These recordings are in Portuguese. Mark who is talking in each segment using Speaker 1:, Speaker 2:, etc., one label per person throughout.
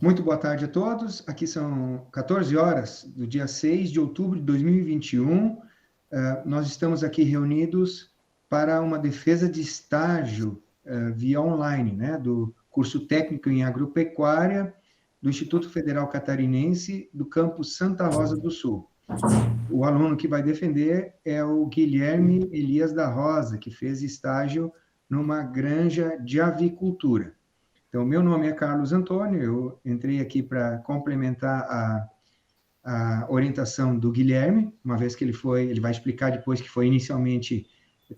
Speaker 1: Muito boa tarde a todos. Aqui são 14 horas do dia 6 de outubro de 2021. Nós estamos aqui reunidos para uma defesa de estágio via online, né, do curso técnico em agropecuária do Instituto Federal Catarinense do campus Santa Rosa do Sul. O aluno que vai defender é o Guilherme Elias da Rosa, que fez estágio numa granja de avicultura. Então, meu nome é Carlos Antônio, eu entrei aqui para complementar a orientação do Guilherme, uma vez que ele vai explicar depois que foi inicialmente,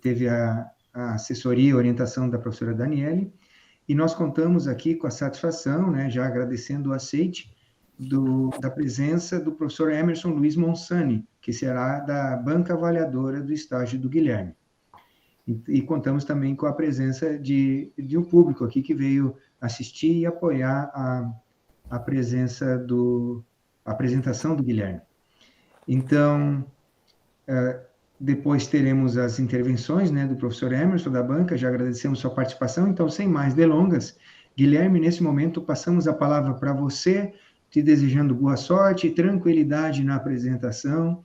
Speaker 1: teve a assessoria e orientação da professora Daniele, e nós contamos aqui com a satisfação, né, já agradecendo o aceite, da presença do professor Emerson Luiz Monsani, que será da banca avaliadora do estágio do Guilherme. E contamos também com a presença de um público aqui que veio assistir e apoiar a apresentação do Guilherme. Então, depois teremos as intervenções, né, do professor Emerson da banca, já agradecemos sua participação. Então, sem mais delongas, Guilherme, nesse momento passamos a palavra para você, te desejando boa sorte e tranquilidade na apresentação,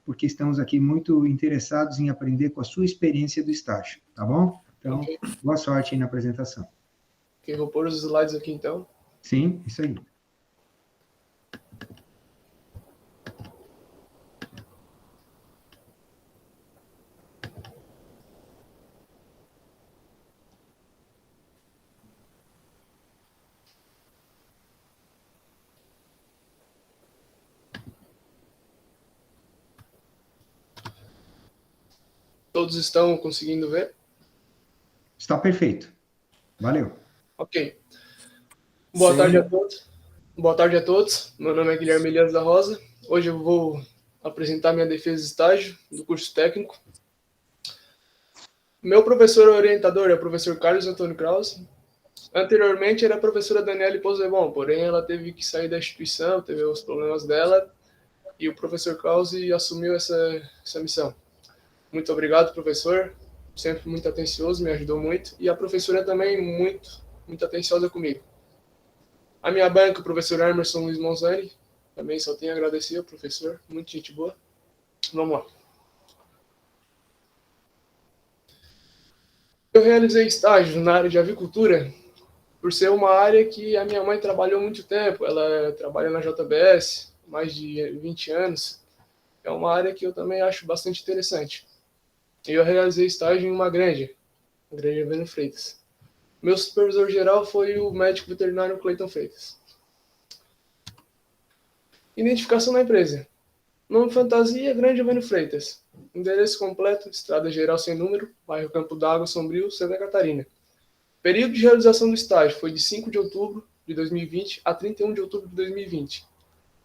Speaker 1: porque estamos aqui muito interessados em aprender com a sua experiência do estágio, tá bom? Então, okay. Boa sorte aí na apresentação.
Speaker 2: Ok, vou pôr os slides aqui, então.
Speaker 1: Sim, isso aí.
Speaker 2: Todos estão conseguindo ver?
Speaker 1: Está perfeito. Valeu.
Speaker 2: Ok. Boa tarde a todos. Boa tarde a todos. Meu nome é Guilherme Elias da Rosa. Hoje eu vou apresentar minha defesa de estágio do curso técnico. Meu professor orientador é o professor Carlos Antônio Krause. Anteriormente era a professora Daniele Pozzebon, porém ela teve que sair da instituição, teve os problemas dela, e o professor Krause assumiu essa missão. Muito obrigado, professor. Sempre muito atencioso, me ajudou muito. E a professora também muito atenciosa comigo. A minha banca, o professor Emerson Luiz Monzani, também só tenho a agradecer ao professor. Muito gente boa. Vamos lá. Eu realizei estágios na área de avicultura por ser uma área que a minha mãe trabalhou muito tempo. Ela trabalha na JBS, mais de 20 anos. É uma área que eu também acho bastante interessante. Eu realizei estágio em uma granja Vênio Freitas. Meu supervisor geral foi o médico veterinário Cleiton Freitas. Identificação da empresa. Nome fantasia, Granja Vênio Freitas. Endereço completo, Estrada Geral Sem Número, bairro Campo d'Água, Sombrio, Santa Catarina. Período de realização do estágio foi de 5 de outubro de 2020 a 31 de outubro de 2020.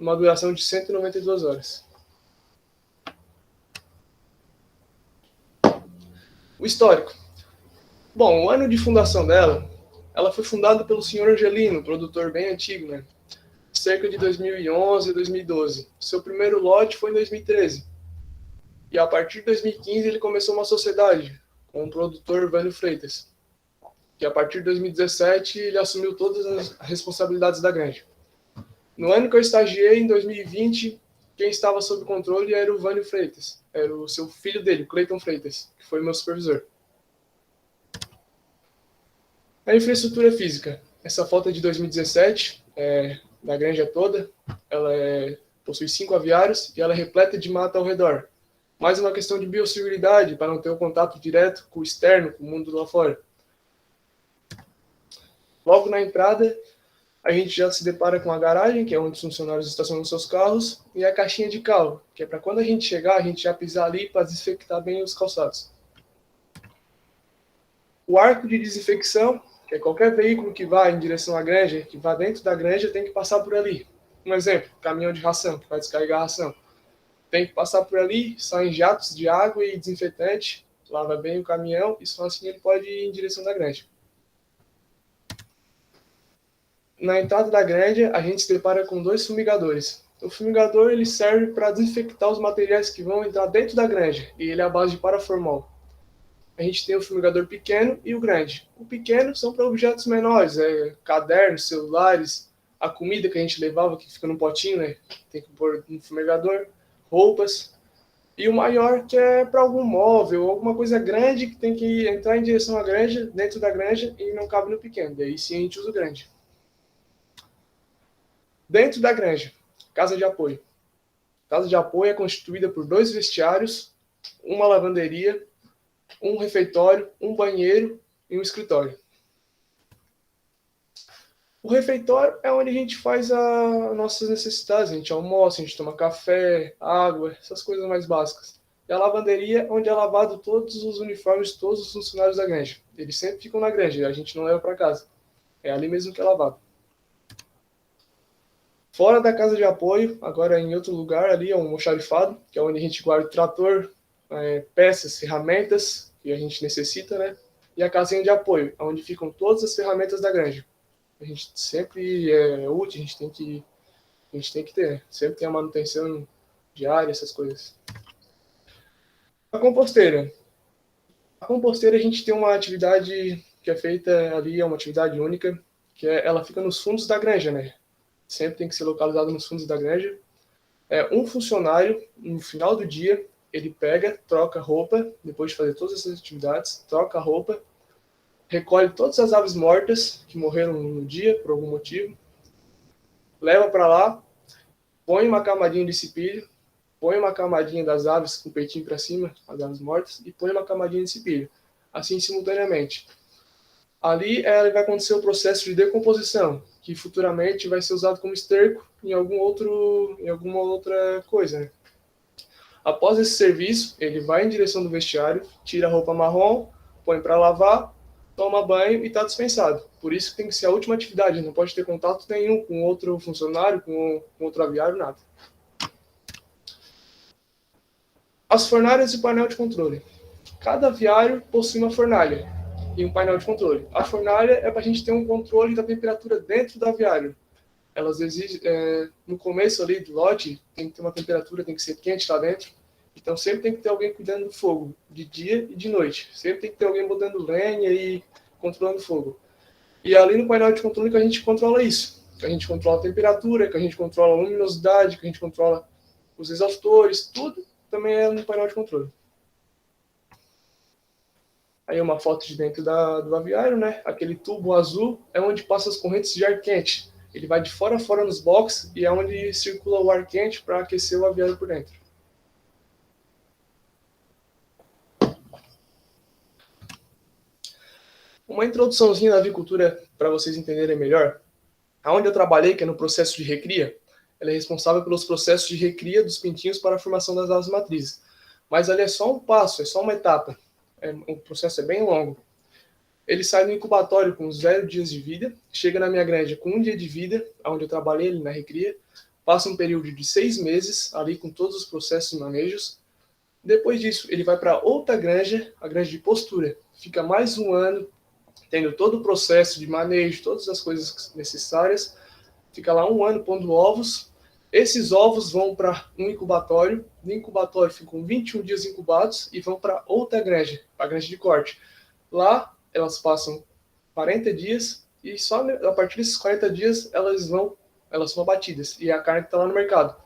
Speaker 2: Uma duração de 192 horas. O histórico. Bom, o ano de fundação dela, ela foi fundada pelo senhor Angelino, produtor bem antigo, né? Cerca de 2011 a 2012. Seu primeiro lote foi em 2013. E a partir de 2015 ele começou uma sociedade com o produtor Vânio Freitas. Que a partir de 2017 ele assumiu todas as responsabilidades da granja. No ano que eu estagiei, em 2020, quem estava sob controle era o Vânio Freitas. Era o seu filho dele, Cleiton Freitas, que foi meu supervisor. A infraestrutura física. Essa foto é de 2017, da granja toda. Ela possui 5 aviários e ela é repleta de mata ao redor. Mais uma questão de biosseguridade, para não ter o contato direto com o externo, com o mundo lá fora. Logo na entrada, a gente já se depara com a garagem, que é onde os funcionários estacionam seus carros, e a caixinha de carro, que é para quando a gente chegar, a gente já pisar ali para desinfectar bem os calçados. O arco de desinfecção, que é qualquer veículo que vá em direção à granja, que vá dentro da granja, tem que passar por ali. Um exemplo, caminhão de ração, que vai descarregar a ração. Tem que passar por ali, saem jatos de água e desinfetante, lava bem o caminhão e só assim ele pode ir em direção da granja. Na entrada da granja, a gente se depara com 2 fumigadores. O fumigador ele serve para desinfectar os materiais que vão entrar dentro da granja, e ele é à base de paraformol. A gente tem o fumigador pequeno e o grande. O pequeno são para objetos menores, cadernos, celulares, a comida que a gente levava, que fica no potinho, né? Tem que pôr no fumegador, roupas. E o maior, que é para algum móvel, alguma coisa grande que tem que entrar em direção à granja, dentro da granja, e não cabe no pequeno. Daí sim a gente usa o grande. Dentro da granja, casa de apoio. Casa de apoio é constituída por 2 vestiários, uma lavanderia, um refeitório, um banheiro e um escritório. O refeitório é onde a gente faz as nossas necessidades. A gente almoça, a gente toma café, água, essas coisas mais básicas. E a lavanderia é onde é lavado todos os uniformes de todos os funcionários da granja. Eles sempre ficam na granja, a gente não leva para casa. É ali mesmo que é lavado. Fora da casa de apoio, agora em outro lugar, ali é um almoxarifado, que é onde a gente guarda o trator, peças, ferramentas que a gente necessita, né? E a casinha de apoio, onde ficam todas as ferramentas da granja. A gente sempre é útil, a gente tem que ter. Sempre tem a manutenção diária, essas coisas. A composteira. A composteira a gente tem uma atividade que é feita ali, é uma atividade única, que ela fica nos fundos da granja, né? Sempre tem que ser localizado nos fundos da granja. Um funcionário, no final do dia, ele pega, troca roupa, depois de fazer todas essas atividades, troca a roupa, recolhe todas as aves mortas que morreram no dia, por algum motivo, leva para lá, põe uma camadinha de cipilho, põe uma camadinha das aves com o peitinho para cima, as aves mortas, e põe uma camadinha de cipilho, assim simultaneamente. Ali vai acontecer o processo de decomposição, que futuramente vai ser usado como esterco em alguma outra coisa. Né? Após esse serviço, ele vai em direção do vestiário, tira a roupa marrom, põe para lavar, toma banho e está dispensado. Por isso que tem que ser a última atividade, não pode ter contato nenhum com outro funcionário, com outro aviário, nada. As fornalhas e painel de controle. Cada aviário possui uma fornalha e um painel de controle. A fornalha é para a gente ter um controle da temperatura dentro do aviário. Elas exigem, no começo ali do lote, tem que ter uma temperatura, tem que ser quente lá dentro. Então sempre tem que ter alguém cuidando do fogo, de dia e de noite. Sempre tem que ter alguém botando lenha e controlando o fogo. E ali no painel de controle que a gente controla isso. Que a gente controla a temperatura, que a gente controla a luminosidade, que a gente controla os exaustores, tudo também é no painel de controle. Aí uma foto de dentro do aviário, né? Aquele tubo azul é onde passa as correntes de ar quente. Ele vai de fora a fora nos boxes e é onde circula o ar quente para aquecer o aviário por dentro. Uma introduçãozinha da avicultura para vocês entenderem melhor. Aonde eu trabalhei, que é no processo de recria, ela é responsável pelos processos de recria dos pintinhos para a formação das aves matrizes. Mas ali é só um passo, é só uma etapa. O processo é bem longo. Ele sai do incubatório com 0 dias de vida, chega na minha granja com 1 dia de vida, onde eu trabalhei ali na recria, passa um período de 6 meses, ali com todos os processos e manejos. Depois disso, ele vai para outra granja, a granja de postura. Fica mais 1 ano, tendo todo o processo de manejo, todas as coisas necessárias. Fica lá 1 ano pondo ovos. Esses ovos vão para um incubatório. No incubatório ficam 21 dias incubados e vão para outra granja, a granja de corte. Lá, elas passam 40 dias e só a partir desses 40 dias elas são abatidas. E é a carne que está lá no mercado.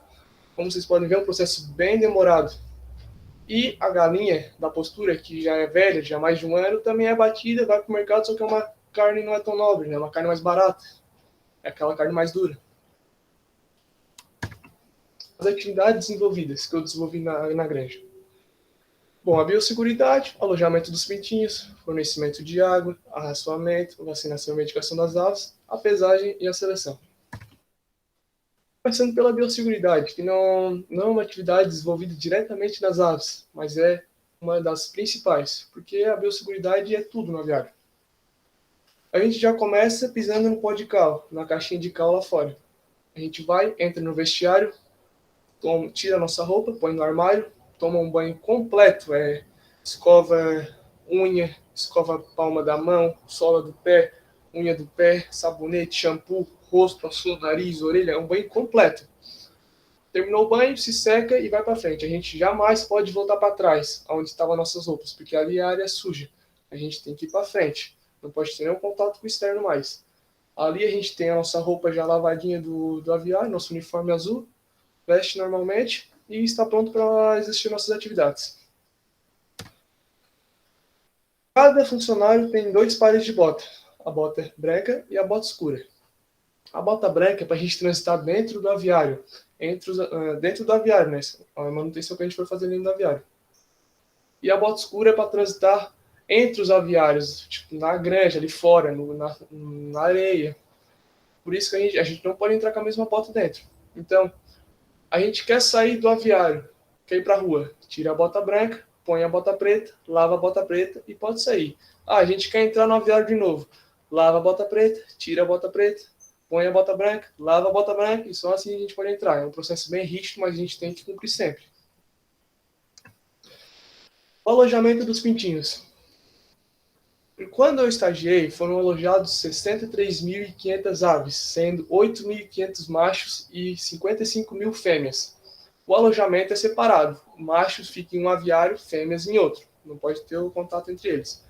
Speaker 2: Como vocês podem ver, é um processo bem demorado. E a galinha da postura, que já é velha, já há mais de 1 ano, também é abatida, vai para o mercado, só que é uma carne não é tão nobre, né? É uma carne mais barata. É aquela carne mais dura. As atividades desenvolvidas que eu desenvolvi na granja. Bom, a biosseguridade, alojamento dos pintinhos, fornecimento de água, arraçoamento, vacinação e medicação das aves, a pesagem e a seleção. Começando pela biosseguridade, que não é uma atividade desenvolvida diretamente nas aves, mas é uma das principais, porque a biosseguridade é tudo no aviário. A gente já começa pisando no pó de cal, na caixinha de cal lá fora. A gente vai, entra no vestiário, tira a nossa roupa, põe no armário, toma um banho completo, escova unha, escova a palma da mão, sola do pé, unha do pé, sabonete, shampoo, rosto, assou, nariz, orelha, é um banho completo. Terminou o banho, se seca e vai para frente. A gente jamais pode voltar para trás, onde estavam nossas roupas, porque ali a área é suja. A gente tem que ir para frente. Não pode ter nenhum contato com o externo mais. Ali a gente tem a nossa roupa já lavadinha do aviário, nosso uniforme azul, veste normalmente e está pronto para exercer nossas atividades. Cada funcionário tem 2 pares de bota, a bota branca e a bota escura. A bota branca é para a gente transitar dentro do aviário, dentro do aviário, né? A manutenção que a gente for fazer dentro do aviário. E a bota escura é para transitar entre os aviários, tipo, na granja, ali fora, na areia. Por isso que a gente não pode entrar com a mesma bota dentro. Então, a gente quer sair do aviário, quer ir para a rua, tira a bota branca, põe a bota preta, lava a bota preta e pode sair. A gente quer entrar no aviário de novo, lava a bota preta, tira a bota preta, põe a bota branca, lava a bota branca e só assim a gente pode entrar. É um processo bem rígido, mas a gente tem que cumprir sempre. O alojamento dos pintinhos. Quando eu estagiei, foram alojados 63.500 aves, sendo 8.500 machos e 55.000 fêmeas. O alojamento é separado. Machos ficam em um aviário, fêmeas em outro. Não pode ter o contato entre eles.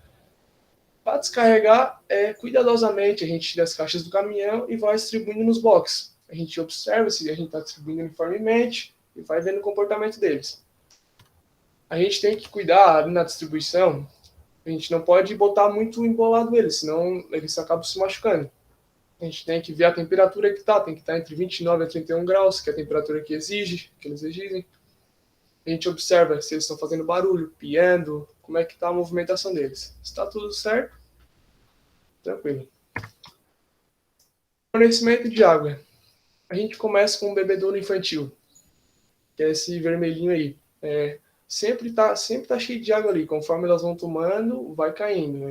Speaker 2: Para descarregar, cuidadosamente, a gente tira as caixas do caminhão e vai distribuindo nos boxes. A gente observa se a gente está distribuindo uniformemente e vai vendo o comportamento deles. A gente tem que cuidar na distribuição. A gente não pode botar muito embolado eles, senão eles acabam se machucando. A gente tem que ver a temperatura que está, tem que estar entre 29 a 31 graus, que é a temperatura que eles exigem. A gente observa se eles estão fazendo barulho, piando, como é que está a movimentação deles. Se está tudo certo, tranquilo. Fornecimento de água. A gente começa com um bebedouro infantil, que é esse vermelhinho aí. Sempre tá cheio de água ali. Conforme elas vão tomando, vai caindo.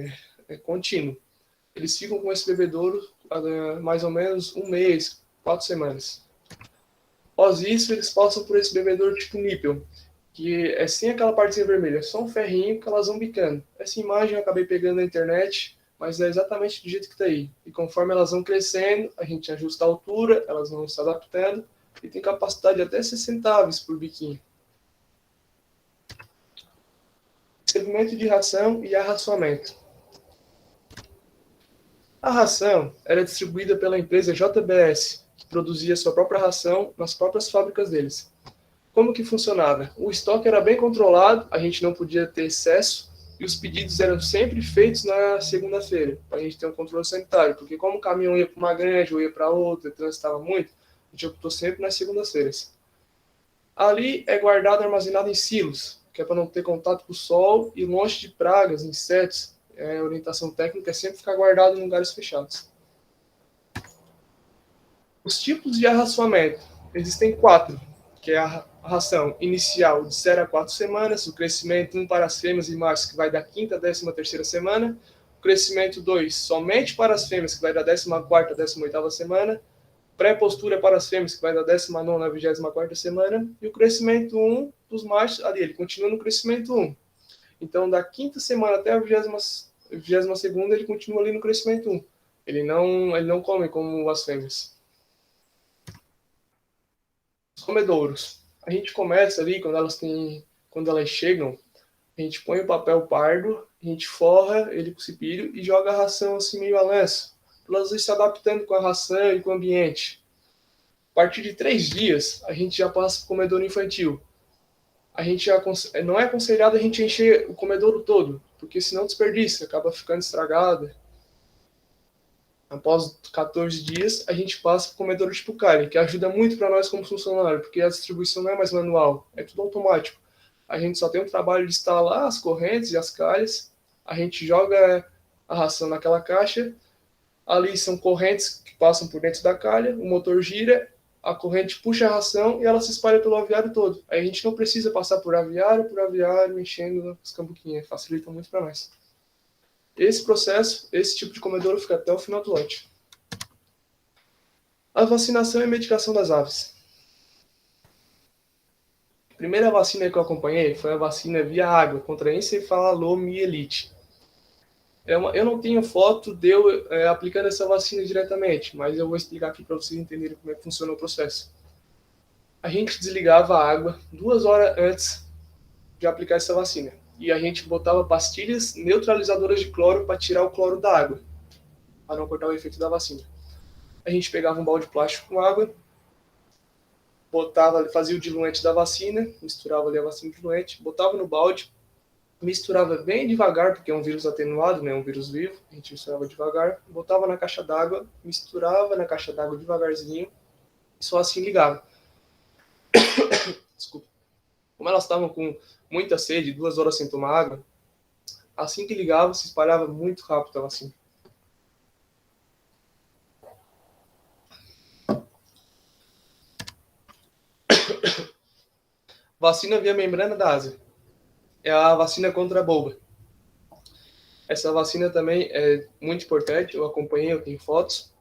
Speaker 2: É contínuo. Eles ficam com esse bebedouro mais ou menos um mês, 4 semanas. Após isso, eles passam por esse bebedouro tipo nípel, que é sem aquela partezinha vermelha, é só um ferrinho que elas vão bicando. Essa imagem eu acabei pegando na internet, mas é exatamente do jeito que está aí. E conforme elas vão crescendo, a gente ajusta a altura, elas vão se adaptando, e tem capacidade de até 60 aves por biquinho. Recebimento de ração e arraçoamento. A ração era distribuída pela empresa JBS, que produzia sua própria ração nas próprias fábricas deles. Como que funcionava? O estoque era bem controlado, a gente não podia ter excesso, e os pedidos eram sempre feitos na segunda-feira, para a gente ter um controle sanitário, porque como o caminhão ia para uma granja ou ia para outra, transitava muito, a gente optou sempre nas segundas-feiras. Ali é guardado, armazenado em silos, que é para não ter contato com o sol e longe de pragas, insetos. A orientação técnica é sempre ficar guardado em lugares fechados. Os tipos de arraçoamento. Existem 4, que é a ração inicial de 0 a 4 semanas, o crescimento 1 para as fêmeas e machos, que vai da 5ª à 13ª semana, o crescimento 2 somente para as fêmeas, que vai da 14ª à 18ª semana, pré-postura para as fêmeas, que vai da 19ª à 24ª semana, e o crescimento 1 dos machos, ali, ele continua no crescimento 1. Então, da 5ª semana até a 22ª, ele continua ali no crescimento 1. Ele não come como as fêmeas. Os comedouros. A gente começa ali, quando elas chegam, a gente põe o papel pardo, a gente forra ele com cipírio e joga a ração assim meio a lenço, para elas ir se adaptando com a ração e com o ambiente. A partir de 3 dias, a gente já passa para o comedouro infantil. Não é aconselhado a gente encher o comedouro todo, porque senão desperdiça, acaba ficando estragado. Após 14 dias, a gente passa para o comedouro tipo carne, que ajuda muito para nós como funcionário, porque a distribuição não é mais manual, é tudo automático. A gente só tem o trabalho de instalar as correntes e as calhas, a gente joga a ração naquela caixa, ali são correntes que passam por dentro da calha, o motor gira, a corrente puxa a ração e ela se espalha pelo aviário todo. Aí a gente não precisa passar por aviário, enchendo as cambuquinhas, facilita muito para nós. Esse processo, esse tipo de comedouro fica até o final do lote. A vacinação e medicação das aves. A primeira vacina que eu acompanhei foi a vacina via água contra a encefalomielite. Eu não tenho foto de eu aplicando essa vacina diretamente, mas eu vou explicar aqui para vocês entenderem como é que funciona o processo. A gente desligava a água 2 horas antes de aplicar essa vacina. E a gente botava pastilhas neutralizadoras de cloro para tirar o cloro da água, para não cortar o efeito da vacina. a gente pegava um balde de plástico com água, botava, fazia o diluente da vacina, misturava ali a vacina diluente, botava no balde, misturava bem devagar, porque é um vírus atenuado, né, um vírus vivo, a gente misturava devagar, botava na caixa d'água, misturava na caixa d'água devagarzinho, e só assim ligava. Desculpa. Como elas estavam com muita sede, 2 horas sem tomar água, assim que ligava, se espalhava muito rápido a vacina. Vacina via membrana da asa. É a vacina contra a boba. Essa vacina também é muito importante, eu acompanhei, eu tenho fotos.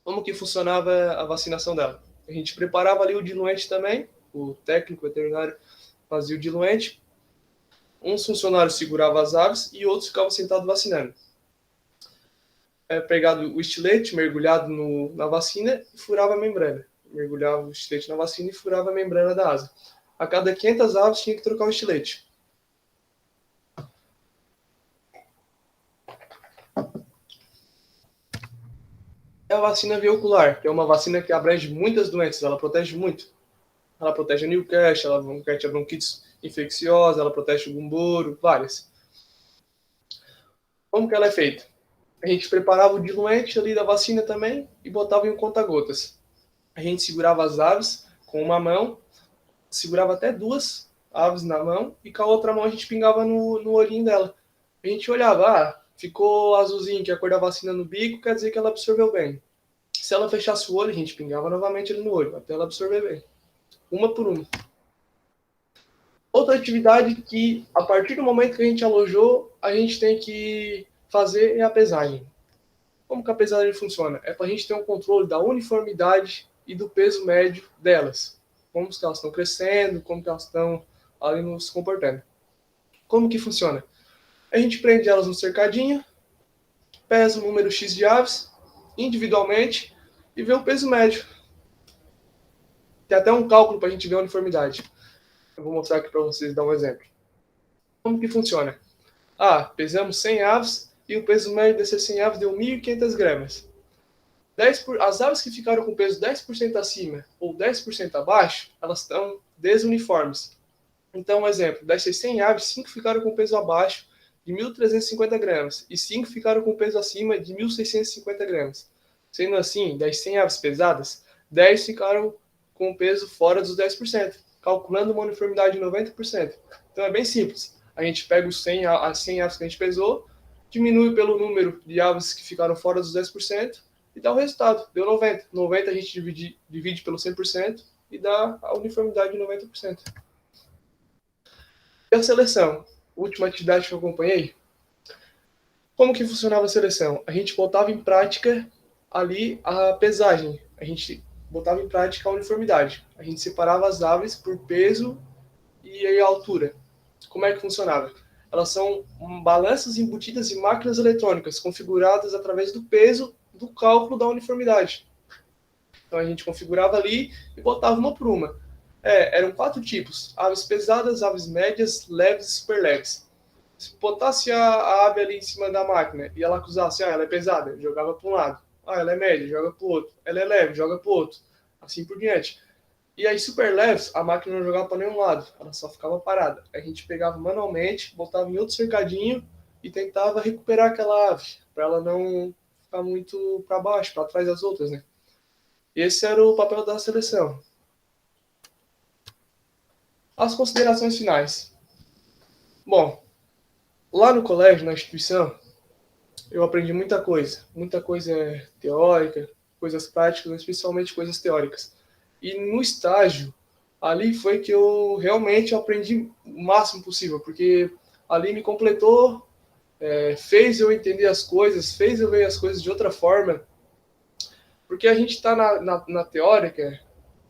Speaker 2: Como que funcionava a vacinação dela? A gente preparava ali o diluente também, o técnico veterinário fazia o diluente, uns funcionários seguravam as aves e outros ficavam sentados vacinando. Pegado o estilete, mergulhado na vacina e furava a membrana. Mergulhava o estilete na vacina e furava a membrana da asa. A cada 500 aves tinha que trocar o estilete. É a vacina vehicular, que é uma vacina que abrange muitas doenças, ela protege muito. Ela protege a Newcastle, ela protege a bronquite infecciosa, ela protege o gumboro, várias. Como que ela é feita? A gente preparava o diluente ali da vacina também e botava em um conta-gotas. A gente segurava as aves com uma mão, segurava até 2 aves na mão e com a outra mão a gente pingava no olhinho dela. A gente olhava, ficou azulzinho, que é a cor da vacina no bico, quer dizer que ela absorveu bem. Se ela fechasse o olho, a gente pingava novamente ele no olho, até ela absorver bem. Uma por uma. Outra atividade que, a partir do momento que a gente alojou, a gente tem que fazer é a pesagem. Como que a pesagem funciona? É para a gente ter um controle da uniformidade e do peso médio delas. Como que elas estão crescendo, como que elas estão ali nos comportando. Como que funciona? A gente prende elas no cercadinho, pesa o número X de aves, individualmente, e vê o peso médio. Tem até um cálculo para a gente ver a uniformidade. Eu vou mostrar aqui para vocês, dar um exemplo. Como que funciona? Pesamos 100 aves e o peso médio dessas 100 aves deu 1.500 gramas. As aves que ficaram com peso 10% acima ou 10% abaixo, elas estão desuniformes. Então, um exemplo, dessas 100 aves, 5 ficaram com peso abaixo de 1.350 gramas e 5 ficaram com peso acima de 1.650 gramas. Sendo assim, das 100 aves pesadas, 10 ficaram com peso fora dos 10%, calculando uma uniformidade de 90%. Então é bem simples. A gente pega as 100 aves que a gente pesou, diminui pelo número de aves que ficaram fora dos 10% e dá o resultado. Deu 90. 90 a gente divide pelo 100% e dá a uniformidade de 90%. E a seleção? Última atividade que eu acompanhei. Como que funcionava a seleção? A gente botava em prática ali a pesagem. A gente botava em prática a uniformidade. A gente separava as aves por peso e a altura. Como é que funcionava? Elas são balanças embutidas em máquinas eletrônicas, configuradas através do peso do cálculo da uniformidade. Então a gente configurava ali e botava uma por uma. Eram 4 tipos: aves pesadas, aves médias, leves e super leves. Se botasse a ave ali em cima da máquina e ela acusasse, ela é pesada, jogava para um lado. Ela é média, joga para o outro. Ela é leve, joga para o outro. Assim por diante. E aí, super leves, a máquina não jogava para nenhum lado, ela só ficava parada. A gente pegava manualmente, botava em outro cercadinho e tentava recuperar aquela ave, para ela não ficar muito para baixo, para trás das outras, né? Esse era o papel da seleção. As considerações finais. Bom, lá no colégio, na instituição, eu aprendi muita coisa teórica, coisas práticas, mas principalmente coisas teóricas. E no estágio, ali foi que eu realmente aprendi o máximo possível, porque ali me completou, fez eu entender as coisas, fez eu ver as coisas de outra forma, porque a gente está na teórica,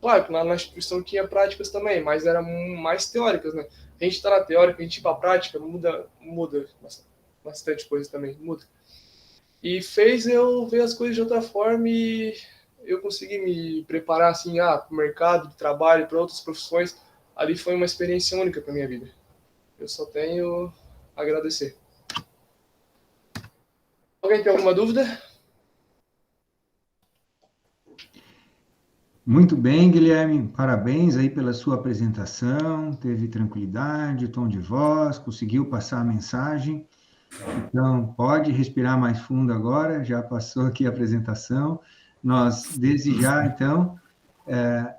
Speaker 2: claro que na instituição tinha práticas também, mas eram mais teóricas, né? A gente está na teórica, a gente ir para a prática, muda bastante coisa também, muda. E fez eu ver as coisas de outra forma e eu consegui me preparar assim, para o mercado de trabalho, para outras profissões. Ali foi uma experiência única para minha vida. Eu só tenho a agradecer. Alguém tem alguma dúvida?
Speaker 1: Muito bem, Guilherme, parabéns aí pela sua apresentação, teve tranquilidade, tom de voz, conseguiu passar a mensagem. Então, pode respirar mais fundo agora, já passou aqui a apresentação. Nós, desde já, então,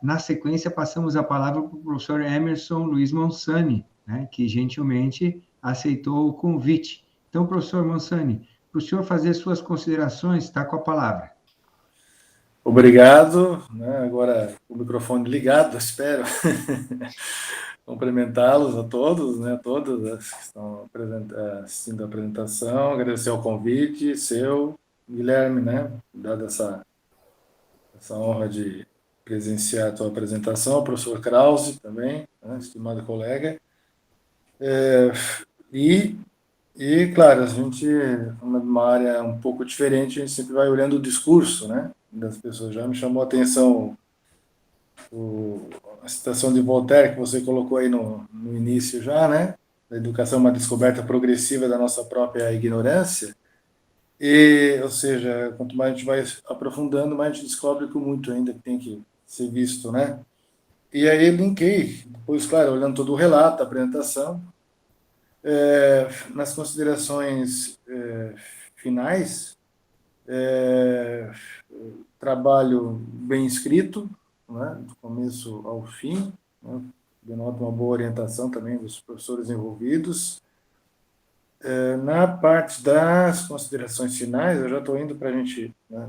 Speaker 1: na sequência, passamos a palavra para o professor Emerson Luiz Monsani, né, que gentilmente aceitou o convite. Então, professor Monsani, para o senhor fazer suas considerações, está com a palavra.
Speaker 3: Obrigado, né? Agora o microfone ligado, espero. Cumprimentá-los a todos, né? Todos que estão assistindo a apresentação, agradecer o convite seu, Guilherme, né? Dada essa honra de presenciar a tua apresentação, o professor Krause também, né? Estimado colega. Claro, a gente, numa área um pouco diferente, a gente sempre vai olhando o discurso, né? Das pessoas. Já me chamou a atenção a citação de Voltaire que você colocou aí no início já, né? A educação é uma descoberta progressiva da nossa própria ignorância. Ou seja, quanto mais a gente vai aprofundando, mais a gente descobre que muito ainda tem que ser visto, né? E aí linkei, depois, claro, olhando todo o relato, a apresentação, nas considerações finais, trabalho bem escrito, né, do começo ao fim, né, denota uma boa orientação também dos professores envolvidos. Na parte das considerações finais, eu já estou indo para a gente... Né,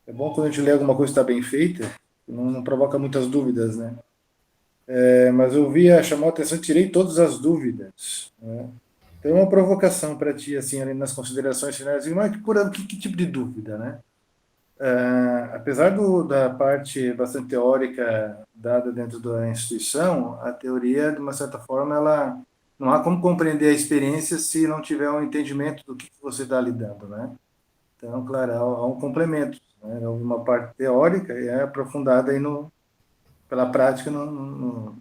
Speaker 3: é bom quando a gente lê alguma coisa que está bem feita, não provoca muitas dúvidas, né? Mas eu chamou a atenção, tirei todas as dúvidas, né? Tem uma provocação para ti, assim, ali nas considerações finais, mas que tipo de dúvida, né? Apesar da parte bastante teórica dada dentro da instituição, a teoria, de uma certa forma, ela não há como compreender a experiência se não tiver um entendimento do que você está lidando, né? Então, claro, há um complemento, né? Uma parte teórica e é aprofundada aí pela prática no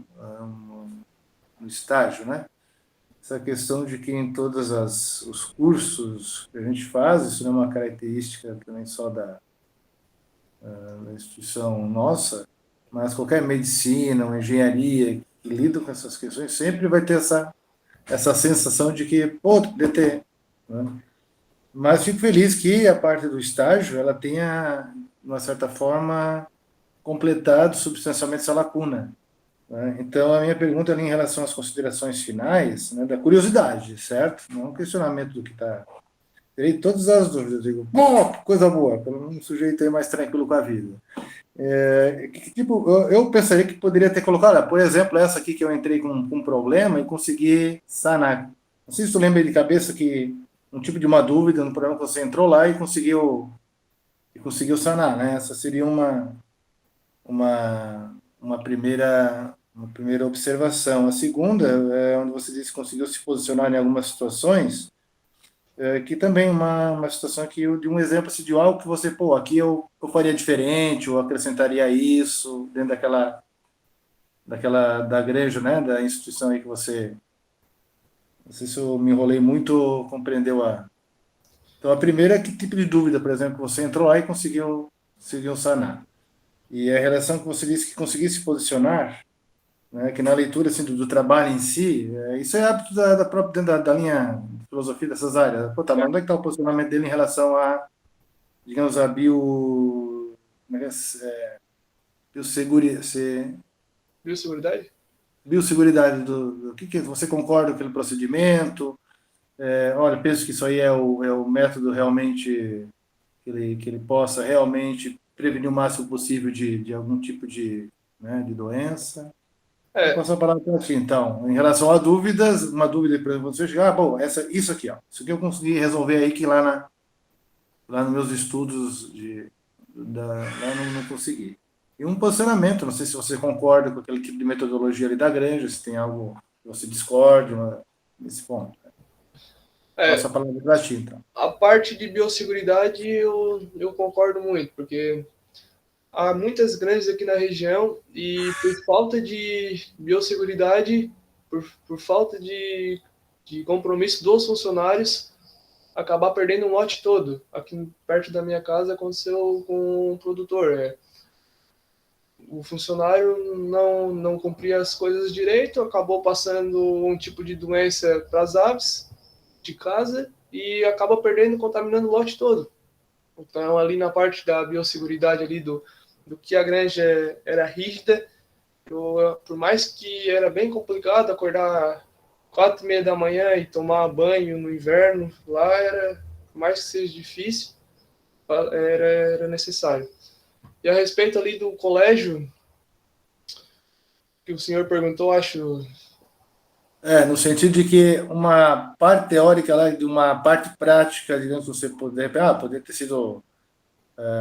Speaker 3: estágio, né? Essa questão de que em todos os cursos que a gente faz, isso não é uma característica também só da instituição nossa, mas qualquer medicina ou engenharia que lida com essas questões sempre vai ter essa sensação de que, pô, poderia ter, né? Mas fico feliz que a parte do estágio, ela tenha, de uma certa forma, completado substancialmente essa lacuna, né? Então, a minha pergunta ali em relação às considerações finais, né, da curiosidade, certo? Não é um questionamento do que está... Terei todas as dúvidas, digo, bom, coisa boa, pelo menos um sujeito aí mais tranquilo com a vida. Tipo, eu pensaria que poderia ter colocado, por exemplo, essa aqui que eu entrei com um problema e consegui sanar. Não sei se tu lembra de cabeça que um tipo de uma dúvida no problema que você entrou lá e conseguiu sanar, né? Essa seria uma primeira observação. A segunda é onde você disse que conseguiu se posicionar em algumas situações, que também uma situação aqui de um exemplo assim, de algo que você, pô, aqui eu faria diferente, ou acrescentaria isso, dentro da igreja, né, da instituição aí que você... Não sei se eu me enrolei muito ou compreendeu Então, a primeira é que tipo de dúvida, por exemplo, que você entrou lá e conseguiu sanar. E a relação que você disse que conseguiu se posicionar, né, que na leitura assim, do trabalho em si, isso é hábito da própria dentro da linha de filosofia dessas áreas. Pô, tá, mas onde é que está o posicionamento dele em relação a, digamos, a
Speaker 2: Biosseguridade?
Speaker 3: Biosseguridade do que você concorda com aquele procedimento? Olha, penso que isso aí é o método realmente que ele possa realmente prevenir o máximo possível de algum tipo né, de doença. Vou passar a palavra para ti, então. Em relação a dúvidas, uma dúvida para você chegar, bom, isso aqui, ó. Isso aqui eu consegui resolver aí que lá nos meus estudos lá não consegui. E um posicionamento, não sei se você concorda com aquele tipo de metodologia ali da Granja, se tem algo que você discorde nesse ponto. Passa a palavra para ti, então.
Speaker 2: A parte de biosseguridade eu concordo muito, porque há muitas granjas aqui na região e por falta de biosseguridade, por falta de compromisso dos funcionários, acabar perdendo um lote todo. Aqui perto da minha casa aconteceu com um produtor. O funcionário não cumpria as coisas direito, acabou passando um tipo de doença para as aves de casa e acaba perdendo, contaminando o lote todo. Então, ali na parte da biosseguridade ali do que a granja era rígida, por mais que era bem complicado acordar 4:30 da manhã e tomar banho no inverno, lá era, por mais que seja difícil, era necessário. E a respeito ali do colégio, que o senhor perguntou, acho...
Speaker 3: No sentido de que uma parte teórica lá, de uma parte prática, digamos, você poder ter sido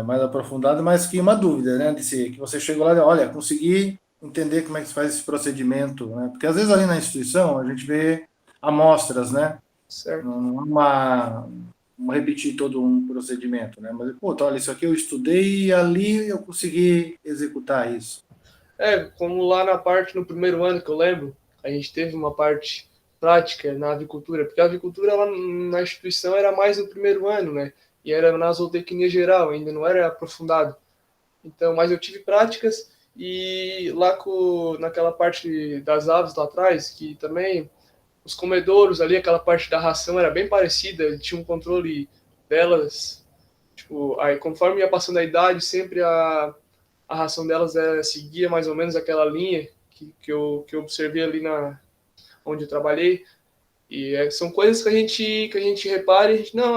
Speaker 3: mais aprofundado, mas que uma dúvida, né? Que você chegou lá e olha, consegui entender como é que se faz esse procedimento, né? Porque às vezes ali na instituição a gente vê amostras, né?
Speaker 2: Certo.
Speaker 3: Não repetir todo um procedimento, né? Mas, pô, olha, isso aqui eu estudei e ali eu consegui executar isso.
Speaker 2: Como lá no primeiro ano que eu lembro, a gente teve uma parte prática na avicultura, porque a avicultura lá na instituição era mais no primeiro ano, né? E era na zootecnia geral, ainda não era aprofundado. Então, mas eu tive práticas e lá naquela parte das aves lá atrás, que também os comedouros ali, aquela parte da ração era bem parecida, tinha um controle delas, tipo, aí conforme ia passando a idade, sempre a ração delas seguia mais ou menos aquela linha que eu observei ali onde eu trabalhei. E são coisas que a gente repara e a gente, não,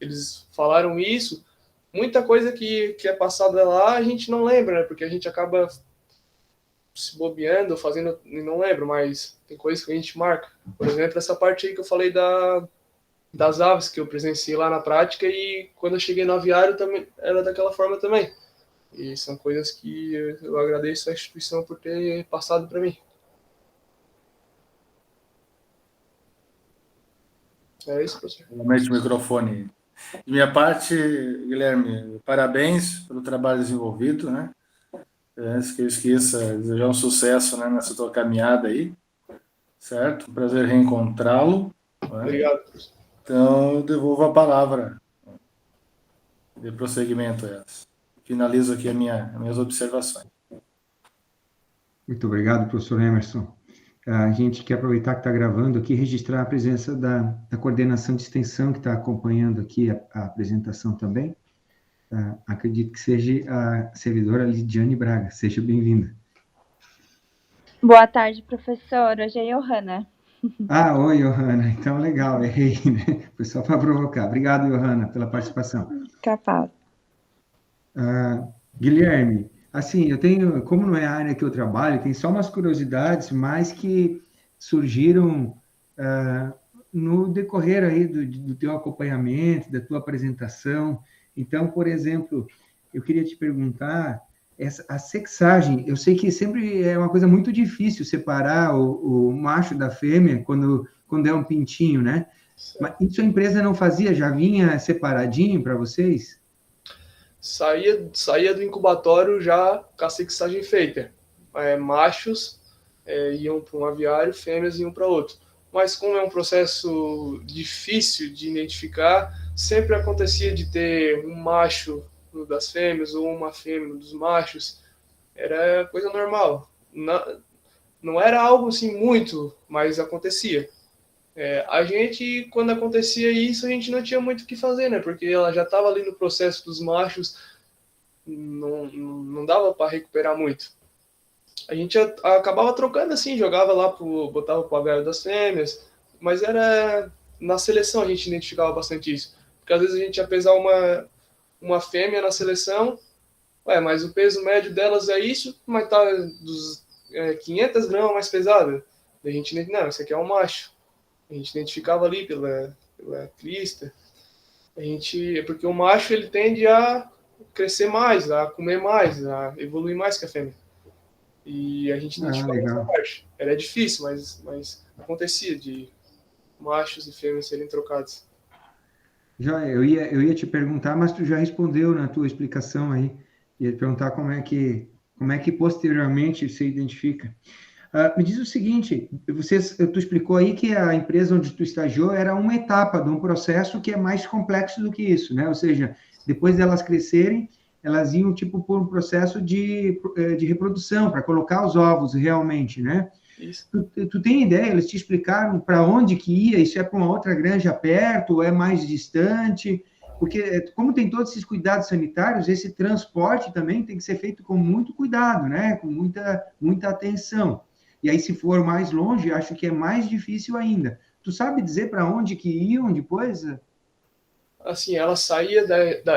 Speaker 2: eles falaram isso. Muita coisa que é passada lá a gente não lembra, né? Porque a gente acaba se bobeando, fazendo, e não lembro, mas tem coisas que a gente marca. Por exemplo, essa parte aí que eu falei das aves, que eu presenciei lá na prática, e quando eu cheguei no aviário também era daquela forma também. E são coisas que eu agradeço à instituição por ter passado para mim. É isso, professor.
Speaker 3: Realmente o microfone. De minha parte, Guilherme, parabéns pelo trabalho desenvolvido, né? Antes que eu esqueça, desejar um sucesso, né, nessa tua caminhada aí, certo? Um prazer reencontrá-lo. Né?
Speaker 2: Obrigado, professor.
Speaker 3: Então, eu devolvo a palavra de prosseguimento a essa. Finalizo aqui as minhas observações.
Speaker 1: Muito obrigado, professor Emerson. A gente quer aproveitar que está gravando aqui e registrar a presença da coordenação de extensão que está acompanhando aqui a apresentação também. Acredito que seja a servidora Lidiane Braga. Seja bem-vinda.
Speaker 4: Boa tarde, professor. Hoje é Johanna.
Speaker 1: Oi, Johanna. Então, legal, errei, né? Foi só para provocar. Obrigado, Johanna, pela participação.
Speaker 4: Capaz.
Speaker 1: Guilherme, assim, eu tenho, como não é a área que eu trabalho, tem só umas curiosidades, mas que surgiram no decorrer aí do teu acompanhamento, da tua apresentação. Então, por exemplo, eu queria te perguntar, a sexagem, eu sei que sempre é uma coisa muito difícil separar o macho da fêmea quando é um pintinho, né?
Speaker 2: Certo.
Speaker 1: Mas isso a empresa não fazia? Já vinha separadinho para vocês?
Speaker 2: Saía do incubatório já com a sexagem feita. Machos iam para um aviário, fêmeas iam para outro. Mas como é um processo difícil de identificar, sempre acontecia de ter um macho no das fêmeas ou uma fêmea no dos machos. Era coisa normal. Não era algo assim muito, mas acontecia. A gente, quando acontecia isso, a gente não tinha muito o que fazer, né? Porque ela já estava ali no processo dos machos, não dava para recuperar muito. A gente acabava trocando assim, jogava lá, botava pro aviário das fêmeas, mas era na seleção a gente identificava bastante isso. Porque às vezes a gente ia pesar uma fêmea na seleção, mas o peso médio delas é isso, mas tá dos 500 gramas mais pesada. A gente, não, esse aqui é um macho. A gente identificava ali pela crista. Porque o macho ele tende a crescer mais, a comer mais, a evoluir mais que a fêmea. E a gente identificava essa parte. Era difícil, mas acontecia de machos e fêmeas serem trocados.
Speaker 1: Já, eu ia te perguntar, mas tu já respondeu na tua explicação aí. Ia te perguntar como é que posteriormente se identifica. Me diz o seguinte, tu explicou aí que a empresa onde tu estagiou era uma etapa de um processo que é mais complexo do que isso, né? Ou seja, depois delas crescerem, elas iam, tipo, por um processo de reprodução, para colocar os ovos realmente, né?
Speaker 2: Isso.
Speaker 1: Tu tem ideia, eles te explicaram para onde que ia? Isso é para uma outra granja perto, ou é mais distante? Porque, como tem todos esses cuidados sanitários, esse transporte também tem que ser feito com muito cuidado, né? Com muita atenção. E aí, se for mais longe, acho que é mais difícil ainda. Tu sabe dizer para onde que iam depois?
Speaker 2: Assim, ela saía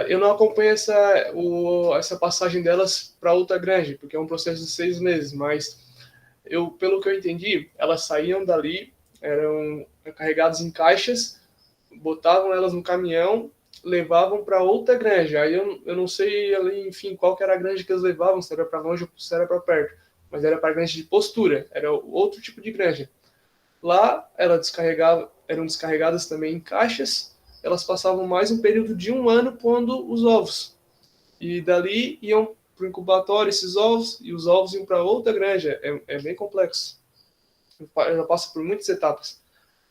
Speaker 2: eu não acompanho essa passagem delas para outra granja, porque é um processo de 6 meses, mas pelo que eu entendi, elas saíam dali, eram carregadas em caixas, botavam elas no caminhão, levavam para outra granja. Aí eu não sei ali, enfim, qual que era a granja que eles levavam, se era para longe ou se era para perto, mas era para a granja de postura, era outro tipo de granja. Lá eram descarregadas também em caixas, elas passavam mais um período de 1 ano pondo os ovos. E dali iam para o incubatório esses ovos, e os ovos iam para outra granja. É bem complexo. Ela passa por muitas etapas.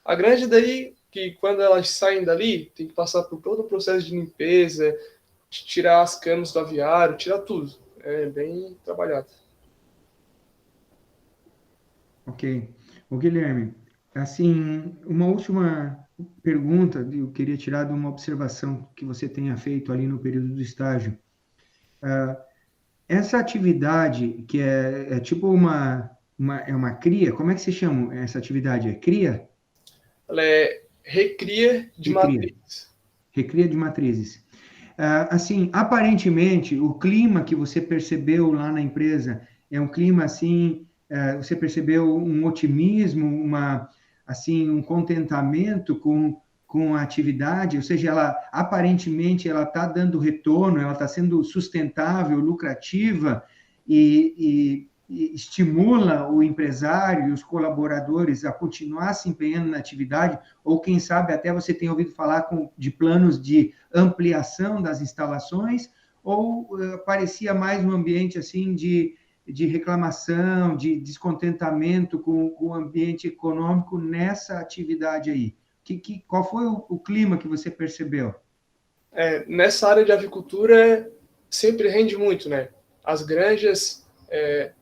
Speaker 2: A granja daí, que quando elas saem dali, tem que passar por todo o processo de limpeza, de tirar as camas do aviário, tirar tudo. É bem trabalhado.
Speaker 1: Ok. O Guilherme, assim, uma última pergunta, eu queria tirar de uma observação que você tenha feito ali no período do estágio. Essa atividade, que é tipo uma cria, como é que se chama essa atividade? É cria?
Speaker 2: Ela é recria de matrizes.
Speaker 1: Recria de matrizes. Assim, aparentemente, o clima que você percebeu lá na empresa é um clima assim, você percebeu um otimismo, assim, um contentamento com a atividade, ou seja, aparentemente ela está dando retorno, ela está sendo sustentável, lucrativa e estimula o empresário e os colaboradores a continuar se empenhando na atividade, ou quem sabe até você tem ouvido falar de planos de ampliação das instalações, ou parecia mais um ambiente assim de reclamação, de descontentamento com o ambiente econômico nessa atividade aí? Qual foi o clima que você percebeu?
Speaker 2: Nessa área de avicultura sempre rende muito, né? As granjas,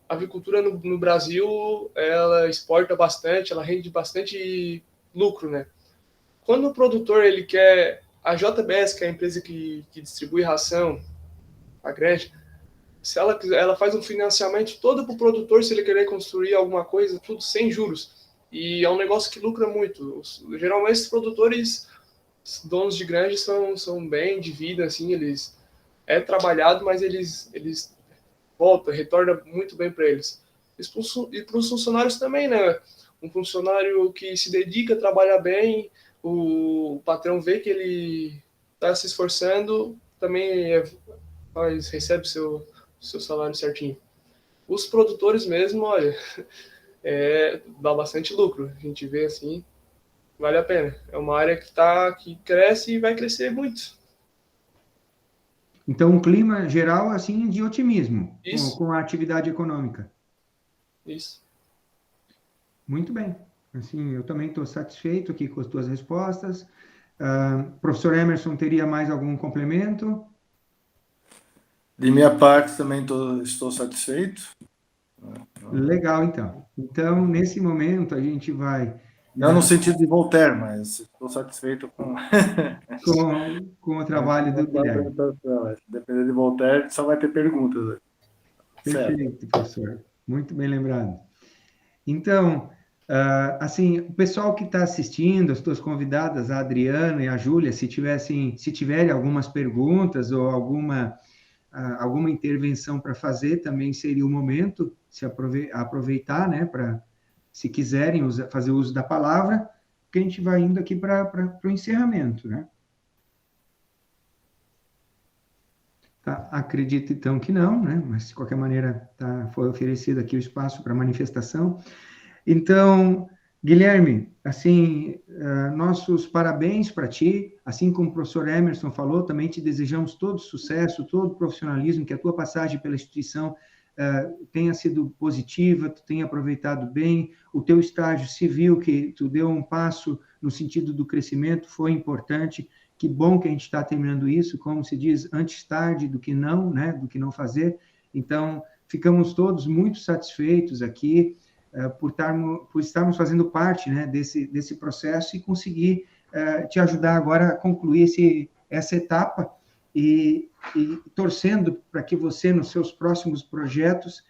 Speaker 2: a avicultura no Brasil, ela exporta bastante, ela rende bastante lucro, né? Quando o produtor ele quer a JBS, que é a empresa que distribui ração, a granja, se ela faz um financiamento todo para o produtor, se ele querer construir alguma coisa, tudo sem juros. E é um negócio que lucra muito. Geralmente, os produtores, donos de granja, são bem de vida, assim, é trabalhado, mas eles retorna muito bem para eles. E para os funcionários também, né? Um funcionário que se dedica a trabalhar bem, o patrão vê que ele está se esforçando, também recebe seu salário certinho. Os produtores mesmo, olha, dá bastante lucro. A gente vê assim, vale a pena. É uma área que cresce e vai crescer muito.
Speaker 1: Então, um clima geral, assim, de otimismo com a atividade econômica.
Speaker 2: Isso.
Speaker 1: Muito bem. Assim, eu também estou satisfeito aqui com as tuas respostas. Professor Emerson, teria mais algum complemento?
Speaker 3: De minha parte, também estou satisfeito.
Speaker 1: Legal, então. Então, nesse momento, a gente vai...
Speaker 3: Não no sentido de Voltaire, mas estou satisfeito com
Speaker 1: o trabalho do Guilherme.
Speaker 3: Se depender de Voltaire, só vai ter perguntas.
Speaker 1: Perfeito, professor. Muito bem lembrado. Então, assim, o pessoal que está assistindo, as tuas convidadas, a Adriana e a Júlia, se tiverem algumas perguntas ou alguma intervenção para fazer, também seria o momento de aproveitar, né, se quiserem fazer uso da palavra, porque a gente vai indo aqui para o encerramento, né? Tá, acredito, então, que não, né? Mas, de qualquer maneira, foi oferecido aqui o espaço para manifestação. Então, Guilherme, assim, nossos parabéns para ti, assim como o professor Emerson falou, também te desejamos todo sucesso, todo profissionalismo, que a tua passagem pela instituição tenha sido positiva, tu tenha aproveitado bem, o teu estágio civil, que tu deu um passo no sentido do crescimento, foi importante. Que bom que a gente está terminando isso, como se diz, antes tarde do que não, né, do que não fazer. Então, ficamos todos muito satisfeitos aqui por estarmos fazendo parte, né, desse processo e conseguir te ajudar agora a concluir essa etapa e torcendo para que você, nos seus próximos projetos,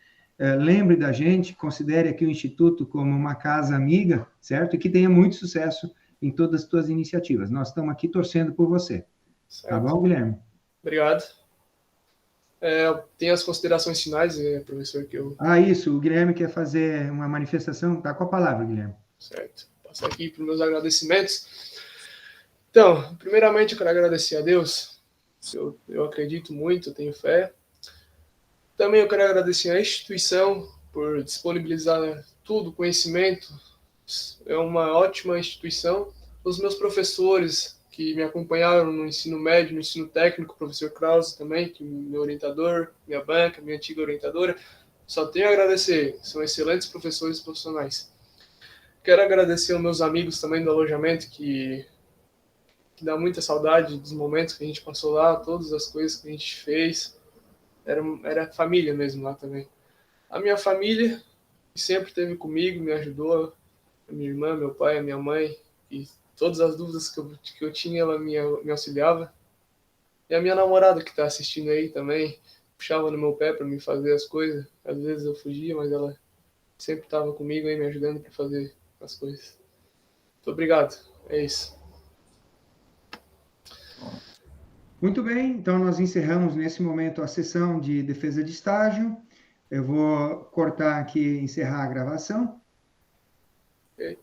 Speaker 1: lembre da gente, considere aqui o Instituto como uma casa amiga, certo? E que tenha muito sucesso em todas as tuas iniciativas. Nós estamos aqui torcendo por você.
Speaker 2: Certo.
Speaker 1: Tá bom, Guilherme?
Speaker 2: Obrigado. Tem as considerações finais, professor, que eu...
Speaker 1: Isso, o Guilherme quer fazer uma manifestação. Tá com a palavra, Guilherme.
Speaker 2: Certo. Vou passar aqui para os meus agradecimentos. Então, primeiramente, eu quero agradecer a Deus. Eu acredito muito, eu tenho fé. Também eu quero agradecer à instituição por disponibilizar tudo, conhecimento. É uma ótima instituição. Os meus professores que me acompanharam no ensino médio, no ensino técnico, o professor Krause também, que é meu orientador, minha banca, minha antiga orientadora, só tenho a agradecer. São excelentes professores profissionais. Quero agradecer aos meus amigos também do alojamento, que dá muita saudade dos momentos que a gente passou lá, todas as coisas que a gente fez. Era família mesmo lá também. A minha família, que sempre esteve comigo, me ajudou, a minha irmã, meu pai, a minha mãe, e todas as dúvidas que eu tinha, ela me auxiliava. E a minha namorada, que está assistindo aí também, puxava no meu pé para me fazer as coisas. Às vezes eu fugia, mas ela sempre estava comigo aí, me ajudando para fazer as coisas. Muito obrigado. É isso.
Speaker 1: Muito bem, então nós encerramos nesse momento a sessão de defesa de estágio. Eu vou cortar aqui e encerrar a gravação.
Speaker 2: Ok.